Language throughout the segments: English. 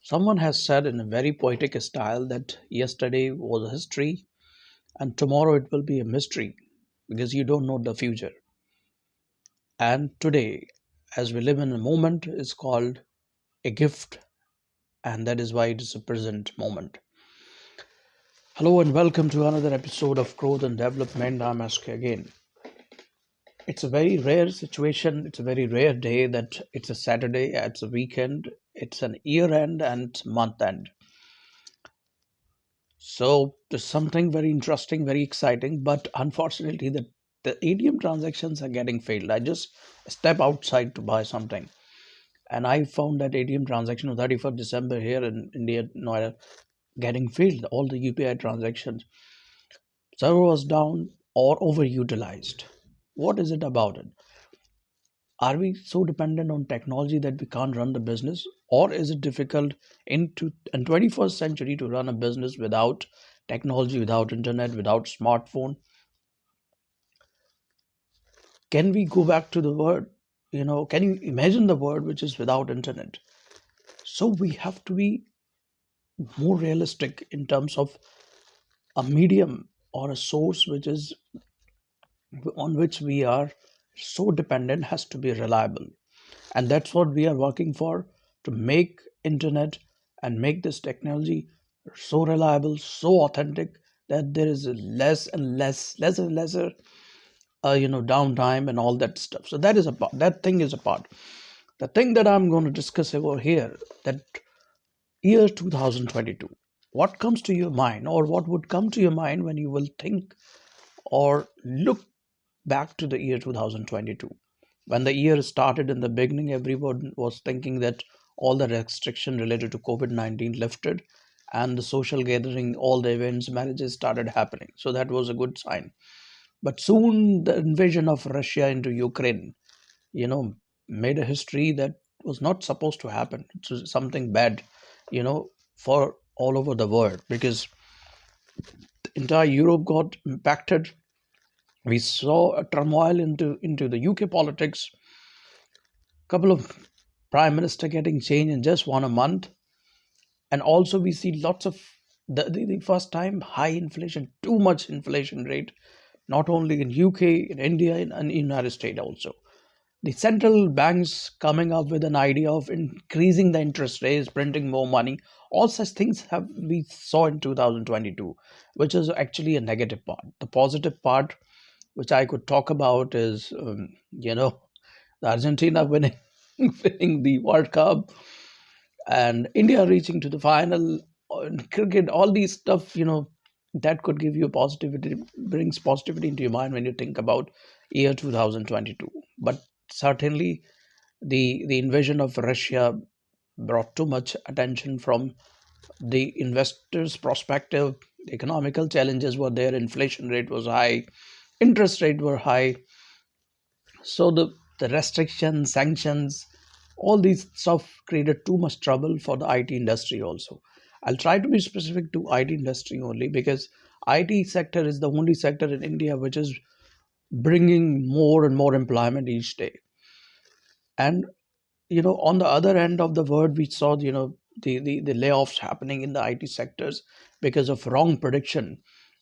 Someone has said in a very poetic style that yesterday was a history and tomorrow it will be a mystery because you don't know the future. And today, as we live in a moment, is called a gift, and that is why it is a present moment. Hello and welcome to another episode of Growth and Development. I'm SK again. It's a very rare situation, it's a very rare day that it's a Saturday, it's a weekend, it's an year end and month end. So there's something very interesting, very exciting, but unfortunately, the ATM transactions are getting failed. I just step outside to buy something, and I found that ATM transaction on 31st December here in India, Noida, getting failed. All the UPI transactions, server was down or overutilized. What is it about it? Are we so dependent on technology that we can't run the business, or is it difficult in 21st century to run a business without technology, without internet, without smartphone? Can we go back to the word? Can you imagine the word which is without internet? So we have to be more realistic in terms of a medium or a source which is on which we are so dependent has to be reliable, and that's what we are working for, to make internet and make this technology so reliable, so authentic, that there is less and lesser downtime and all that stuff. So that is a part, that thing is a part. The thing that I'm going to discuss over here, that year 2022, what comes to your mind, or what would come to your mind when you will think or look back to the year 2022? When the year started in the beginning, everyone was thinking that all the restriction related to COVID-19 lifted and the social gathering, all the events, marriages started happening. So that was a good sign. But soon the invasion of Russia into Ukraine, you know, made a history that was not supposed to happen. It was something bad, for all over the world, because the entire Europe got impacted. We saw a turmoil into the UK politics, couple of prime minister getting changed in just one a month, and also we see lots of the first time high inflation, too much inflation rate, not only in UK, in India, and United States also. The central banks coming up with an idea of increasing the interest rates, printing more money. All such things have we saw in 2022, which is actually a negative part. The positive part, which I could talk about, is the Argentina winning winning the World Cup, and India reaching to the final in cricket. All these stuff, that could give you positivity, brings positivity into your mind when you think about year 2022. But certainly, the invasion of Russia brought too much attention from the investors' perspective. The economical challenges were there. Inflation rate was high, interest rate were high. So the restrictions, sanctions, all these stuff created too much trouble for the IT industry also. I'll try to be specific to IT industry only, because IT sector is the only sector in India which is bringing more and more employment each day. And on the other end of the world, we saw the layoffs happening in the IT sectors because of wrong prediction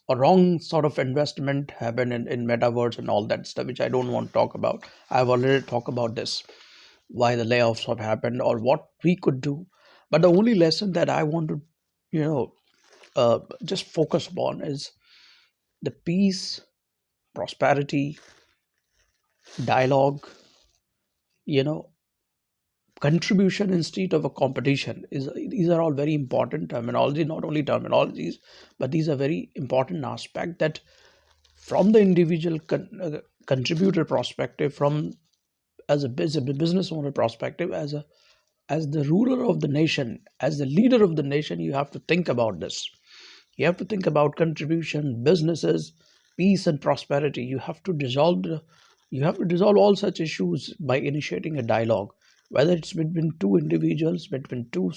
or wrong sort of investment happened in metaverse and all that stuff, which I don't want to talk about. I've already talked about this, why the layoffs have happened or what we could do. But the only lesson that I want to you know just focus upon is the peace, prosperity, dialogue, you know contribution instead of a competition. Is These are all very important terminology, not only terminologies, but these are very important aspect, that from the individual contributor perspective, from as a business owner perspective, as the ruler of the nation, as the leader of the nation, you have to think about this. You have to think about contribution, businesses, peace and prosperity. You have to dissolve all such issues by initiating a dialogue, whether it's between two individuals, between two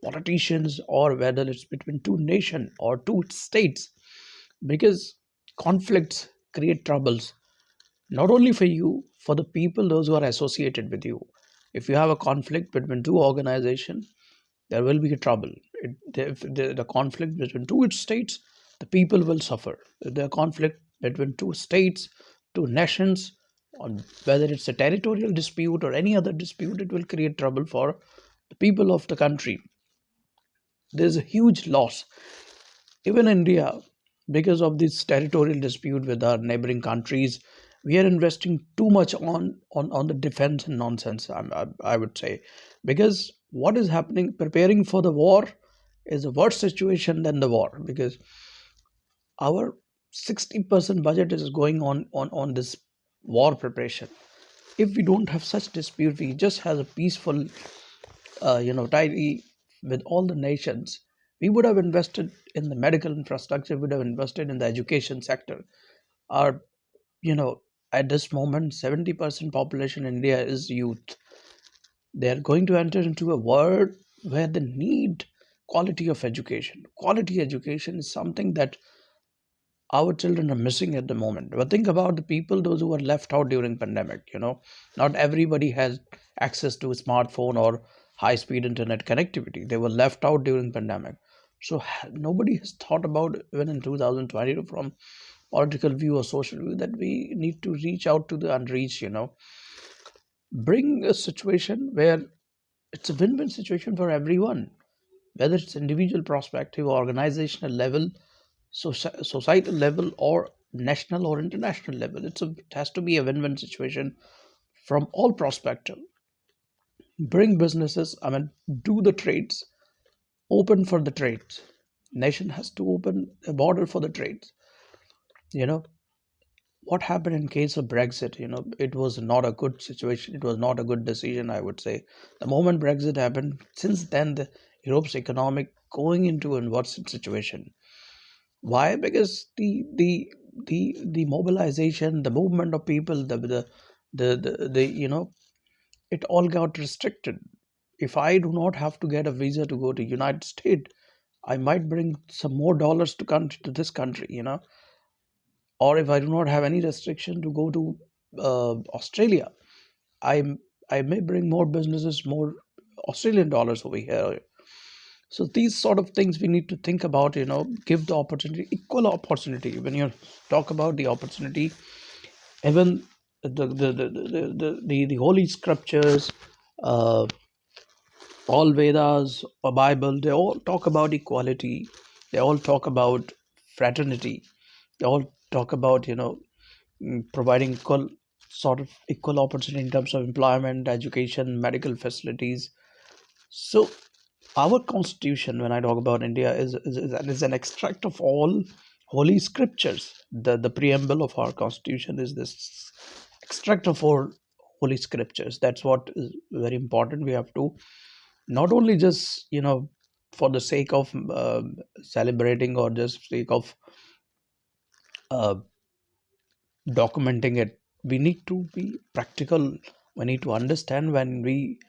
politicians, or whether it's between two nations or two states, because conflicts create troubles, not only for you, for the people, those who are associated with you. If you have a conflict between two organizations, there will be a trouble. If the conflict between two states, the people will suffer. If there conflict between two states, two nations, on whether it's a territorial dispute or any other dispute, it will create trouble for the people of the country. There's a huge loss. Even India, because of this territorial dispute with our neighboring countries, we are investing too much on the defense and nonsense. I would say, because what is happening, preparing for the war, is a worse situation than the war, because our 60% budget is going on this war preparation. If we don't have such dispute, we just have a peaceful, tidy with all the nations, we would have invested in the medical infrastructure, we would have invested in the education sector. Our, you know, at this moment, 70% population in India is youth. They are going to enter into a world where they need quality of education. Quality education is something that our children are missing at the moment. But think about the people, those who were left out during pandemic. Not everybody has access to a smartphone or high speed internet connectivity. They were left out during pandemic. So nobody has thought about, even in 2022, from political view or social view, that we need to reach out to the unreached. Bring a situation where it's a win-win situation for everyone, whether it's individual perspective, organizational level, societal level, or national or international level. It has to be a win-win situation from all perspective. Bring businesses, I mean, do the trades, open for the trades. Nation has to open a border for the trades. You know what happened in case of Brexit? It was not a good situation. It was not a good decision, I would say. The moment Brexit happened, since then the Europe's economic going into a worse situation. Why? Because the mobilization, the movement of people, the it all got restricted. If I do not have to get a visa to go to United States, I might bring some more dollars to this country. Or if I do not have any restriction to go to Australia, I I may bring more businesses, more Australian dollars over here. So these sort of things we need to think about. Give the opportunity, equal opportunity. When you talk about the opportunity, even the holy scriptures, uh, all Vedas or Bible, they all talk about equality. They all talk about fraternity. They all talk about providing equal opportunity in terms of employment, education, medical facilities. So our constitution, when I talk about India, is an extract of all holy scriptures. The preamble of our constitution is this extract of all holy scriptures. That's what is very important. We have to not only just for the sake of celebrating, or just sake of uh, documenting it. We need to be practical. We need to understand when we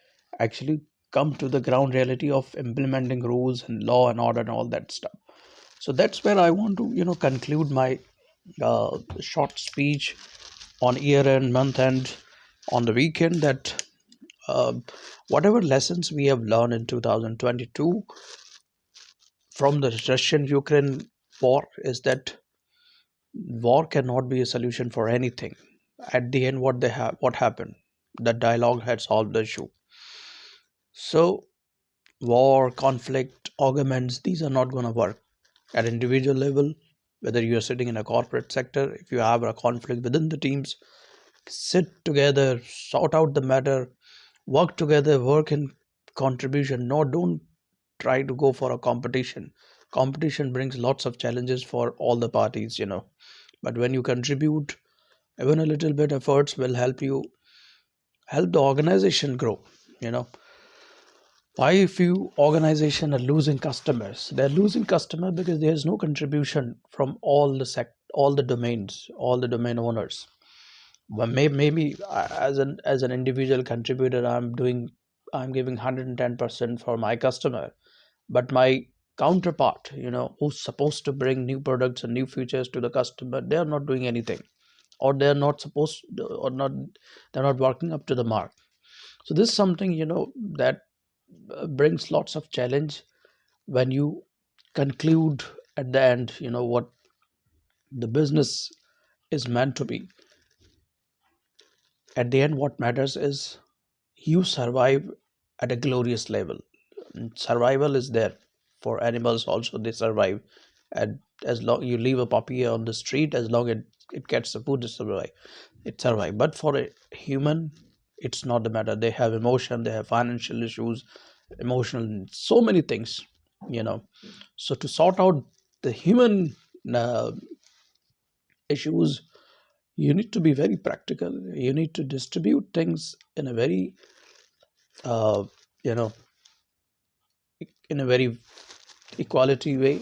actually come to the ground reality of implementing rules and law and order and all that stuff. So that's where I want to conclude my short speech on year end, month end, on the weekend, that uh, whatever lessons we have learned in 2022 from the Russian Ukraine war is that war cannot be a solution for anything. At the end, what happened? The dialogue had solved the issue. So war, conflict, arguments, these are not going to work at individual level. Whether you are sitting in a corporate sector, if you have a conflict within the teams, sit together, sort out the matter, work together, work in contribution. No, don't try to go for a competition. Competition brings lots of challenges for all the parties. But when you contribute, even a little bit efforts will help the organization grow. you know why few organization are losing customers? They're losing customer because there's no contribution from all the domains, all the domain owners. But maybe as an individual contributor, I'm giving 110% for my customer, but my counterpart, who's supposed to bring new products and new features to the customer, they are not doing anything, or they're not working up to the mark. So this is something that brings lots of challenge when you conclude at the end, what the business is meant to be. At the end, what matters is you survive at a glorious level. Survival is there for animals also. They survive, and as long you leave a puppy on the street, as long it gets the food, it survive. But for a human, it's not the matter. They have emotion, they have financial issues, emotional, so many things, you know so to sort out the human uh, issues, you need to be very practical. You need to distribute things in a very uh, you know in a very equality way.